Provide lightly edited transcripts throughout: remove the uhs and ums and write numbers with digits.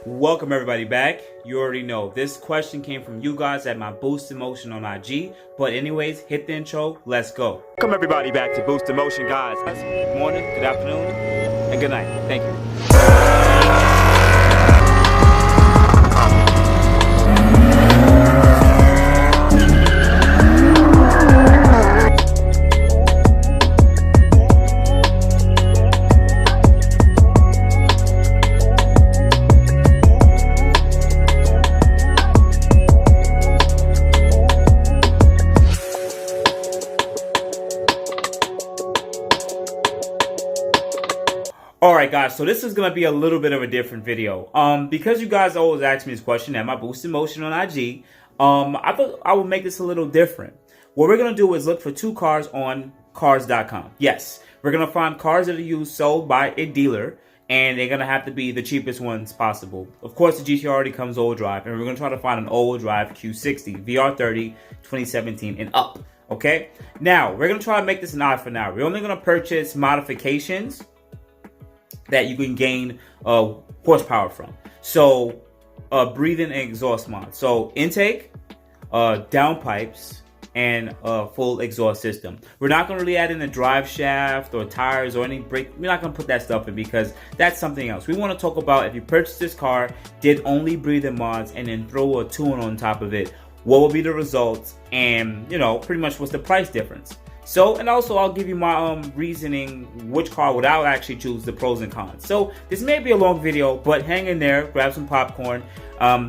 Welcome everybody back. You already know this question came from you guys at my boostinmotion on IG. But anyways, hit the intro. Let's go. Welcome everybody back to boostinmotion, guys. Good morning, good afternoon, and good night. Thank you. Alright guys, so this is going to be a little bit of a different video. Because you guys always ask me this question at my boostinmotion on IG, I thought I would make this a little different. What we're going to do is look for two cars on cars.com. Yes, we're going to find cars that are used sold by a dealer, and they're going to have to be the cheapest ones possible. Of course, the GTR already comes all-wheel drive, and we're going to try to find an all-wheel drive Q60 VR30 2017 and up. Okay, now we're going to try to make this an eye for now. We're only going to purchase modifications that you can gain horsepower from. So breathing and exhaust mod. So intake, downpipes, and full exhaust system. We're not going to really add in a drive shaft or tires or any brake. We're not going to put that stuff in because that's something else. We want to talk about if you purchase this car, did only breathing mods, and then throw a tune on top of it, what will be the results, and you know, pretty much what's the price difference. So, and also I'll give you my reasoning which car would I actually choose, the pros and cons. So this may be a long video, but hang in there, grab some popcorn,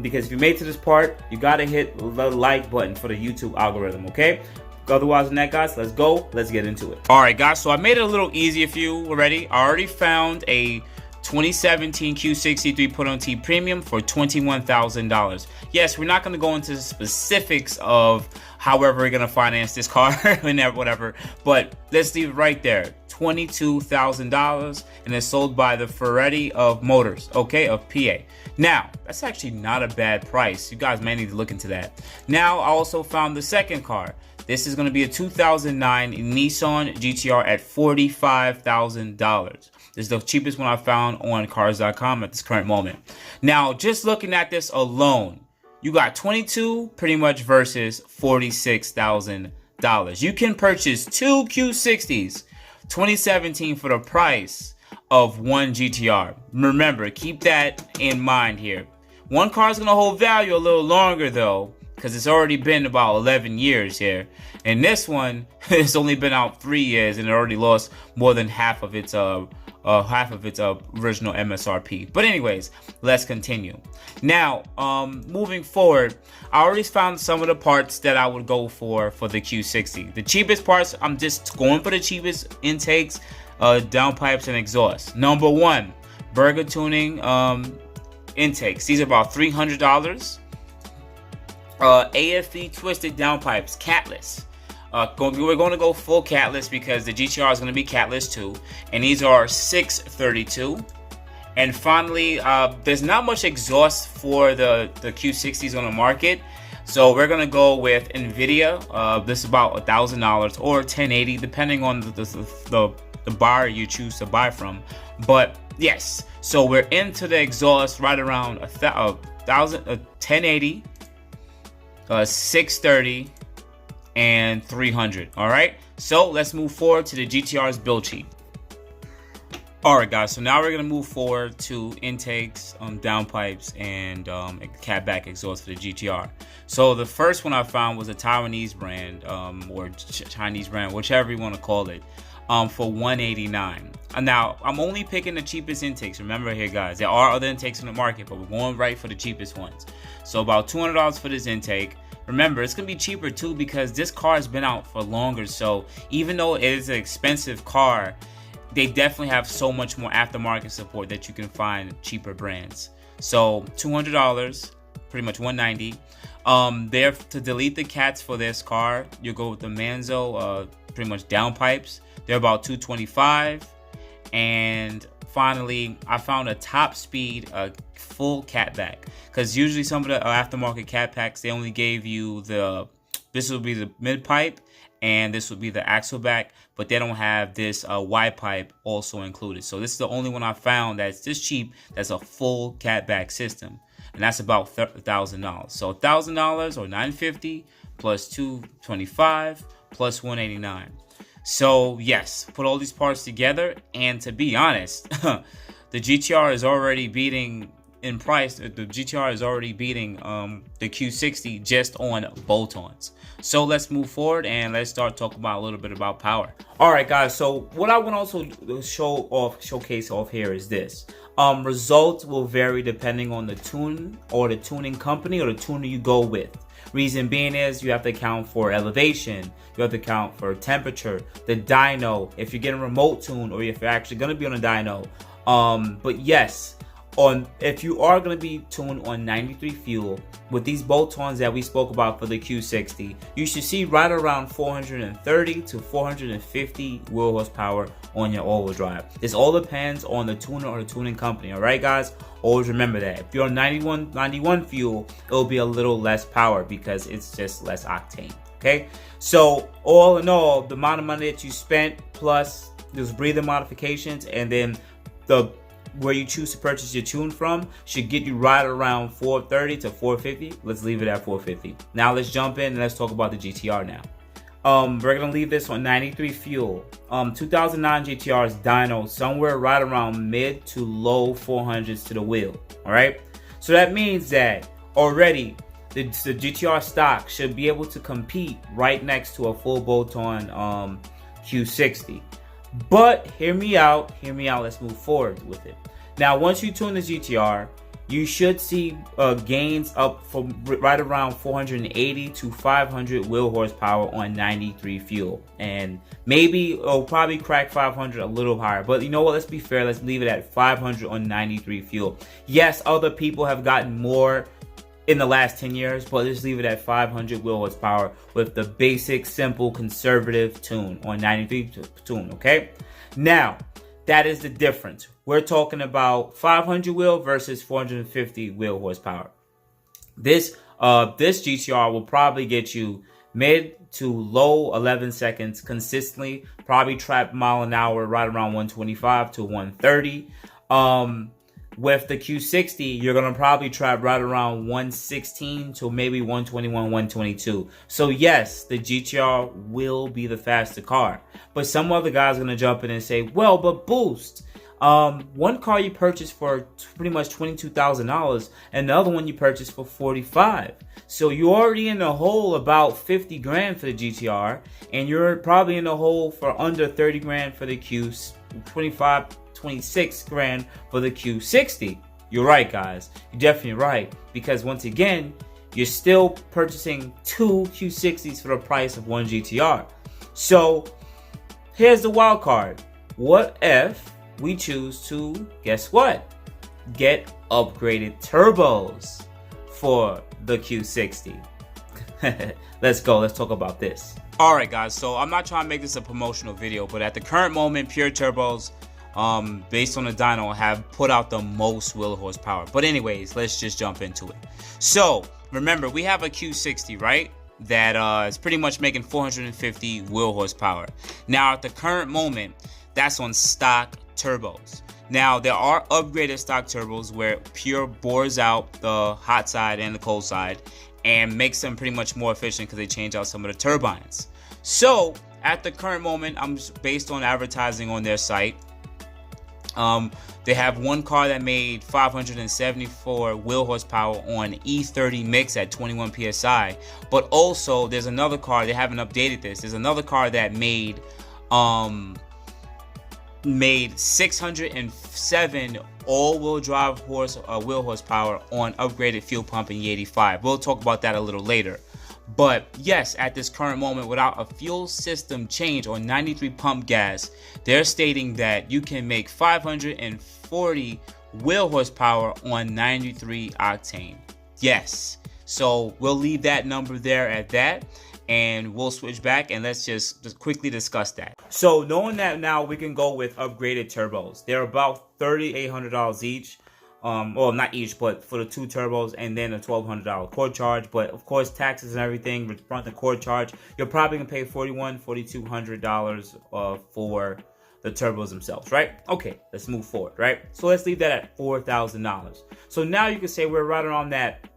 because if you made it to this part, you gotta hit the like button for the YouTube algorithm, okay? Otherwise than that, guys, let's go, let's get into it. Alright guys, so I made it a little easier for you already. I already found a 2017 Q60 3.0T Premium for $21,000. Yes, we're not going to go into the specifics of however we're going to finance this car and whatever, but let's leave it right there. $22,000, and it's sold by the Ferretti of Motors, okay, of PA. Now, that's actually not a bad price. You guys may need to look into that. Now, I also found the second car. This is going to be a 2009 Nissan Gtr at $45,000. This is the cheapest one I found on cars.com at this current moment. Now, just looking at this alone, you got 22 pretty much versus $46,000. You can purchase two Q60s 2017 for the price of one GTR. Remember, keep that in mind here. One car is going to hold value a little longer though, because it's already been about 11 years here. And this one, it's only been out 3 years and it already lost more than half of its original MSRP. But anyways, let's continue. Now, moving forward, I already found some of the parts that I would go for the Q60. The cheapest parts, I'm just going for the cheapest intakes, downpipes, and exhaust. Number one, Burger Tuning intakes. These are about $300. AFE twisted downpipes, catless. We're going to go full catless because the GTR is going to be catless too, and these are $632. And finally, there's not much exhaust for the Q60s on the market, so we're going to go with NVIDIA. This is about $1,000 or 1080, depending on the buyer you choose to buy from. But yes, so we're into the exhaust right around 1080, 630. And 300. All right, so let's move forward to the GTR's build sheet. All right guys, so now we're gonna move forward to intakes, downpipes, and CATBACK exhaust for the GTR. So the first one I found was a Taiwanese brand, or Chinese brand, whichever you want to call it, for $189. Now I'm only picking the cheapest intakes. Remember here guys, there are other intakes in the market, but we're going right for the cheapest ones. So about $200 for this intake. Remember, it's going to be cheaper too because this car has been out for longer. So even though it is an expensive car, they definitely have so much more aftermarket support that you can find cheaper brands. So $200, pretty much $190. There to delete the cats for this car, you go with the Manzo, pretty much downpipes. They're about $225. And finally, I found a top speed full CATBACK, because usually some of the aftermarket CATBACKs, they only gave you this will be the mid pipe and this would be the AXLEBACK, but they don't have this YPIPE also included. So this is the only one I found that's this cheap, that's a full CATBACK system, and that's about $1,000. So $1,000 or $950 plus $225 plus $189. So yes, put all these parts together, and to be honest, the GTR is already beating in price. The GTR is already beating the Q60 just on bolt-ons. So let's move forward and let's start talking about a little bit about power. All right, guys. So what I want to also showcase off here is this. Results will vary depending on the tune or the tuning company or the tuner you go with. Reason being is you have to account for elevation, you have to account for temperature, the dyno, if you're getting remote tune or if you're actually going to be on a dyno. But yes, if you are going to be tuned on 93 fuel with these bolt-ons that we spoke about for the Q60, you should see right around 430 to 450 wheel horsepower on your all-wheel drive. This all depends on the tuner or the tuning company. All right, guys, always remember that if you're on 91 fuel, it'll be a little less power because it's just less octane. Okay, so all in all, the amount of money that you spent plus those breather modifications and then where you choose to purchase your tune from should get you right around 430 to 450. Let's leave it at 450. Now let's jump in and let's talk about the GTR now. We're gonna leave this on 93 fuel. 2009 GTR's dyno somewhere right around mid to low 400s to the wheel. All right, so that means that already the GTR stock should be able to compete right next to a full bolt-on Q60. But hear me out, let's move forward with it. Now, once you tune the GTR, you should see gains up from right around 480 to 500 wheel horsepower on 93 fuel. And maybe it'll probably crack 500 a little higher. But you know what, let's be fair, let's leave it at 500 on 93 fuel. Yes, other people have gotten more in the last 10 years, but just leave it at 500 wheel horsepower with the basic, simple, conservative tune on 93 tune, okay? Now, that is the difference. We're talking about 500 wheel versus 450 wheel horsepower. This GTR will probably get you mid to low 11 seconds consistently, probably trap mile an hour right around 125 to 130. With the Q60, you're going to probably trap right around 116 to maybe 121, 122. So yes, the GTR will be the faster car. But some other guys are going to jump in and say, well, but Boost, one car you purchased for pretty much $22,000 and the other one you purchased for $45,000. So you're already in the hole about 50 grand for the GTR, and you're probably in the hole for under 30 grand for the Q25. 26 grand for the Q60. You're right, guys. You're definitely right. Because once again, you're still purchasing two Q60s for the price of one GTR. So here's the wild card. What if we choose to, guess what? Get upgraded turbos for the Q60. Let's go. Let's talk about this. All right, guys. So I'm not trying to make this a promotional video, but at the current moment, pure turbos, based on the dyno, have put out the most wheel horsepower. But anyways, let's just jump into it. So remember, we have a Q60, right, that is pretty much making 450 wheel horsepower. Now at the current moment, that's on stock turbos. Now there are upgraded stock turbos where pure bores out the hot side and the cold side and makes them pretty much more efficient because they change out some of the turbines. So at the current moment, I'm based on advertising on their site. They have one car that made 574 wheel horsepower on E30 mix at 21 psi, but also there's another car, they haven't updated this, there's another car that made 607 all-wheel drive wheel horsepower on upgraded fuel pump in E85. We'll talk about that a little later. But yes, at this current moment, without a fuel system change on 93 pump gas, they're stating that you can make 540 wheel horsepower on 93 octane. Yes, so we'll leave that number there at that, and we'll switch back and let's just quickly discuss that. So knowing that now, we can go with upgraded turbos. They're about $3,800 each. Well, not each, but for the 2 turbos, and then a $1,200 cord charge. But of course, taxes and everything, front the cord charge, you're probably gonna pay $4,200 for the turbos themselves, right? Okay, let's move forward, right? So let's leave that at $4,000. So now you can say we're right around that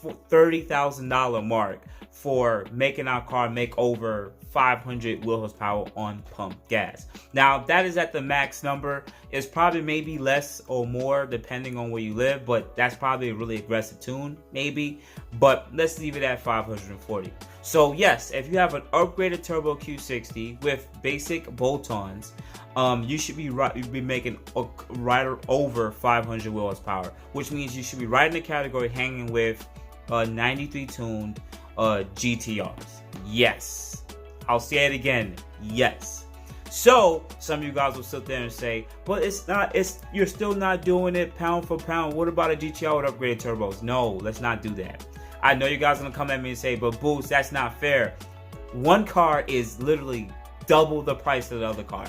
$30,000 mark for making our car make over 500 wheel horsepower on pump gas. Now that is at the max number. It's probably maybe less or more depending on where you live, but that's probably a really aggressive tune, maybe. But let's leave it at 540. So yes, if you have an upgraded turbo Q60 with basic bolt-ons, you should be making right over 500 wheel horsepower, which means you should be right in the category hanging with 93 tuned GTRs. Yes, I'll say it again. Yes. So some of you guys will sit there and say, but you're still not doing it pound for pound. What about a GTR with upgraded turbos? No, let's not do that. I know you guys are gonna come at me and say, but Boost, that's not fair. One car is literally double the price of the other car.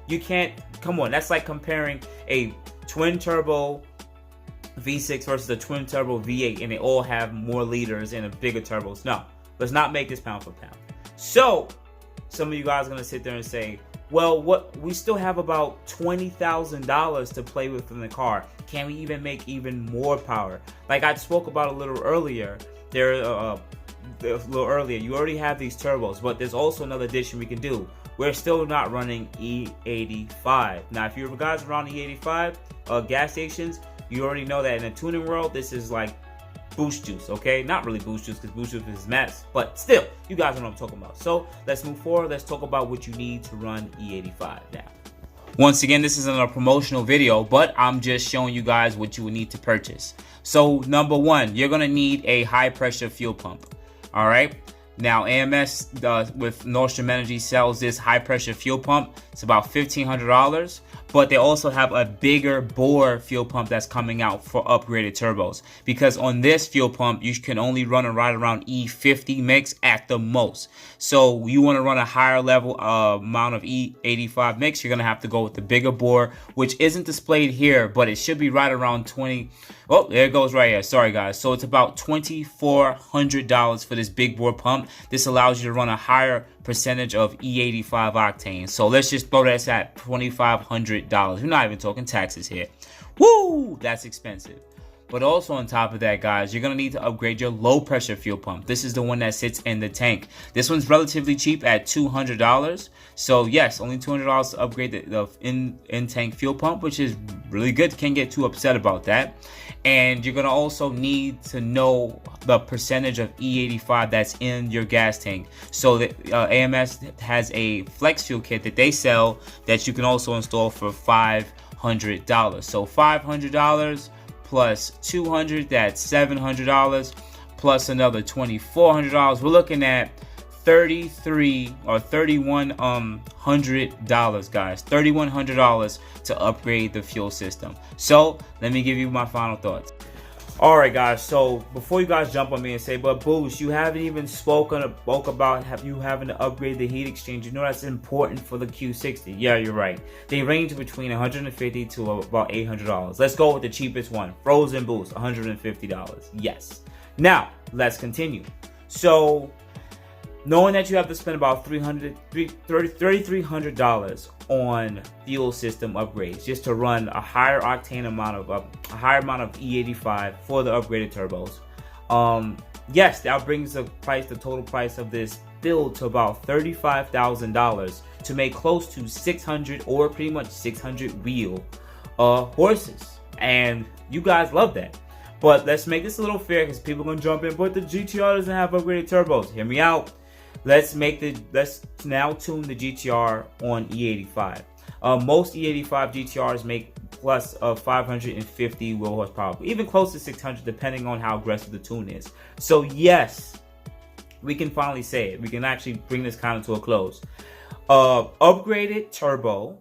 You can't, come on, that's like comparing a twin turbo V6 versus a twin turbo V8, and they all have more liters and a bigger turbos. No, let's not make this pound for pound. So some of you guys are gonna sit there and say, well, we still have about $20,000 to play with in the car. Can we even make even more power? Like I spoke about a little earlier, you already have these turbos, but there's also another addition we can do. We're still not running E85. Now, if you guys are on E85 gas stations, you already know that in the tuning world, this is like boost juice, okay? Not really boost juice, because boost juice is mess, but still, you guys know what I'm talking about. So let's move forward. Let's talk about what you need to run E85 now. Once again, this isn't a promotional video, but I'm just showing you guys what you would need to purchase. So number one, you're gonna need a high pressure fuel pump. All right. Now AMS with Nordstrom Energy sells this high pressure fuel pump. It's about $1,500, but they also have a bigger bore fuel pump that's coming out for upgraded turbos, because on this fuel pump you can only run right around E50 mix at the most. So you want to run a higher level amount of E85 mix, you're gonna have to go with the bigger bore, which isn't displayed here, but it should be right around 20. Oh, there it goes right here. Sorry guys. So it's about $2,400 for this big bore pump. This allows you to run a higher percentage of E85 octane. So let's just throw this at $2,500. We're not even talking taxes here. Woo! That's expensive. But also on top of that, guys, you're going to need to upgrade your low pressure fuel pump. This is the one that sits in the tank. This one's relatively cheap at $200. So yes, only $200 to upgrade the in-tank fuel pump, which is really good. Can't get too upset about that. And you're going to also need to know the percentage of E85 that's in your gas tank. So the AMS has a flex fuel kit that they sell that you can also install for $500. So $500 plus $200, that's $700, plus another $2,400. We're looking at $3,100, or $3,100, guys. $3,100 to upgrade the fuel system. So let me give you my final thoughts. All right, guys. So before you guys jump on me and say, "But Boost, you haven't even spoke about you having to upgrade the heat exchange. You know that's important for the Q60." Yeah, you're right. They range between $150 to about $800. Let's go with the cheapest one, Frozen Boost, $150. Yes. Now let's continue. So, knowing that you have to spend about $3,300 on fuel system upgrades just to run a higher octane amount of E85 for the upgraded turbos. Yes, that brings the total price of this build to about $35,000 to make close to 600 or pretty much 600 wheel horses, and you guys love that. But let's make this a little fair, because people are gonna jump in, but the GTR doesn't have upgraded turbos. Hear me out. Let's now tune the GTR on E85. Most E85 GTRs make plus of 550 wheel horsepower, even close to 600 depending on how aggressive the tune is. So yes, we can finally say it. We can actually bring this kind of to a close. Upgraded turbo,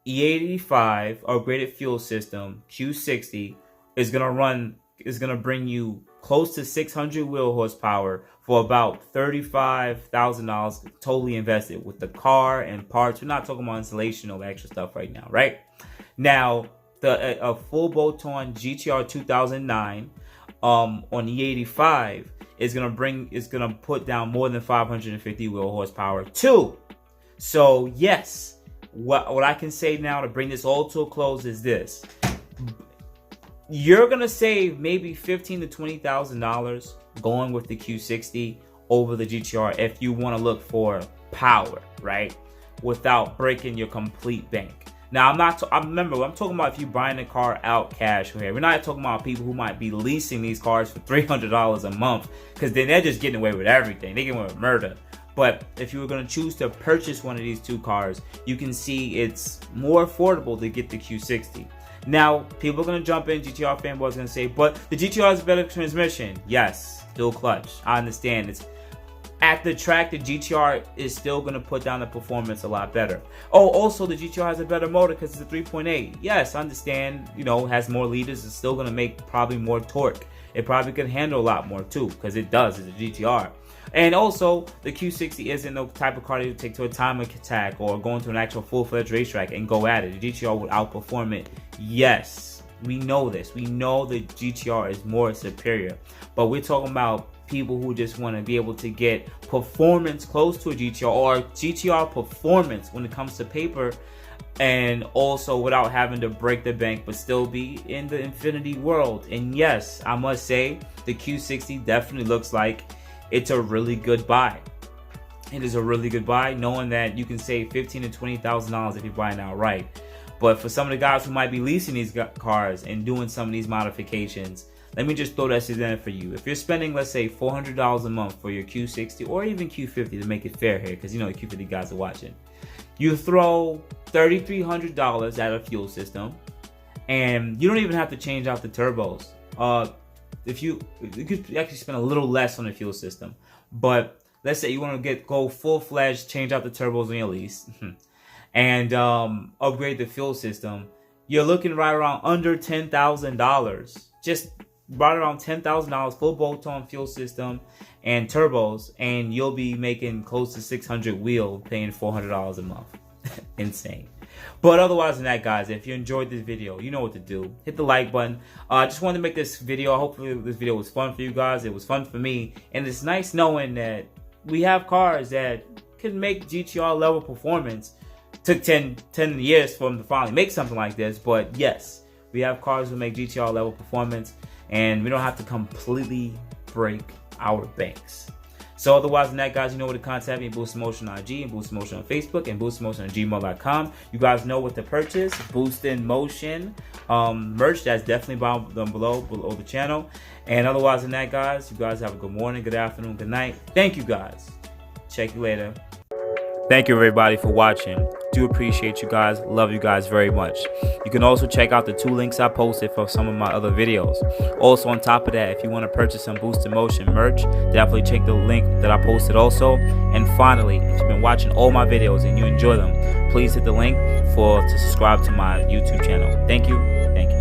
E85, upgraded fuel system, Q60 is gonna bring you close to 600 wheel horsepower for about $35,000 totally invested with the car and parts. We're not talking about installation or extra stuff right now, right? Now, a full bolt-on GTR 2009 on E85 is gonna put down more than 550 wheel horsepower too. So yes, what I can say now to bring this all to a close is this: you're gonna save maybe $15,000 to $20,000 going with the Q60 over the GTR if you want to look for power, right, without breaking your complete bank. Now, I'm talking about if you're buying a car out cash here. We're not talking about people who might be leasing these cars for $300 a month, because then they're just getting away with everything. They get away with murder. But if you were going to choose to purchase one of these two cars, you can see it's more affordable to get the Q60. Now, people are going to jump in, GTR fanboys going to say, but the GTR has a better transmission. Yes, dual clutch. I understand. It's at the track, the GTR is still going to put down the performance a lot better. Oh, also the GTR has a better motor because it's a 3.8. Yes, I understand, you know, has more liters. It's still going to make probably more torque. It probably can handle a lot more too, because it does. It's a GTR. And also, the Q60 isn't no type of car that you take to a time attack or go into an actual full-fledged racetrack and go at it. The GTR would outperform it. Yes, we know this. We know the GTR is more superior. But we're talking about people who just want to be able to get performance close to a GTR, or GTR performance when it comes to paper, and also without having to break the bank but still be in the infinity world. And yes, I must say the Q60 definitely looks like it's a really good buy. It is a really good buy, knowing that you can save $15,000 to $20,000 if you buy it outright. But for some of the guys who might be leasing these cars and doing some of these modifications, let me just throw that in for you. If you're spending, let's say, $400 a month for your Q60 or even Q50 to make it fair here, because you know the Q50 guys are watching, you throw $3,300 at a fuel system, and you don't even have to change out the turbos. You could actually spend a little less on the fuel system, but let's say you want to go full-fledged, change out the turbos on your lease, and upgrade the fuel system. You're looking right around under $10,000. Just right around $10,000, full bolt-on fuel system and turbos, and you'll be making close to 600 wheel, paying $400 a month. Insane. But otherwise than that, guys, if you enjoyed this video, you know what to do. Hit the like button. I just wanted to make this video. Hopefully this video was fun for you guys. It was fun for me, and it's nice knowing that we have cars that can make GTR level performance. Took 10 years for them to finally make something like this, but yes, we have cars that make GTR level performance, and we don't have to completely break our banks. So otherwise than that, guys, you know where to contact me: boostinmotion on IG and boostinmotion on Facebook and boostinmotion on gmail.com. You guys know what to purchase: boostinmotion merch. That's definitely down below the channel. And otherwise than that, guys, you guys have a good morning, good afternoon, good night. Thank you, guys. Check you later. Thank you, everybody, for watching. Do appreciate you guys. Love you guys very much. You can also check out the 2 links I posted for some of my other videos. Also, on top of that, if you want to purchase some boostinmotion merch, definitely check the link that I posted also. And finally, if you've been watching all my videos and you enjoy them, please hit the link to subscribe to my YouTube channel. Thank you. Thank you.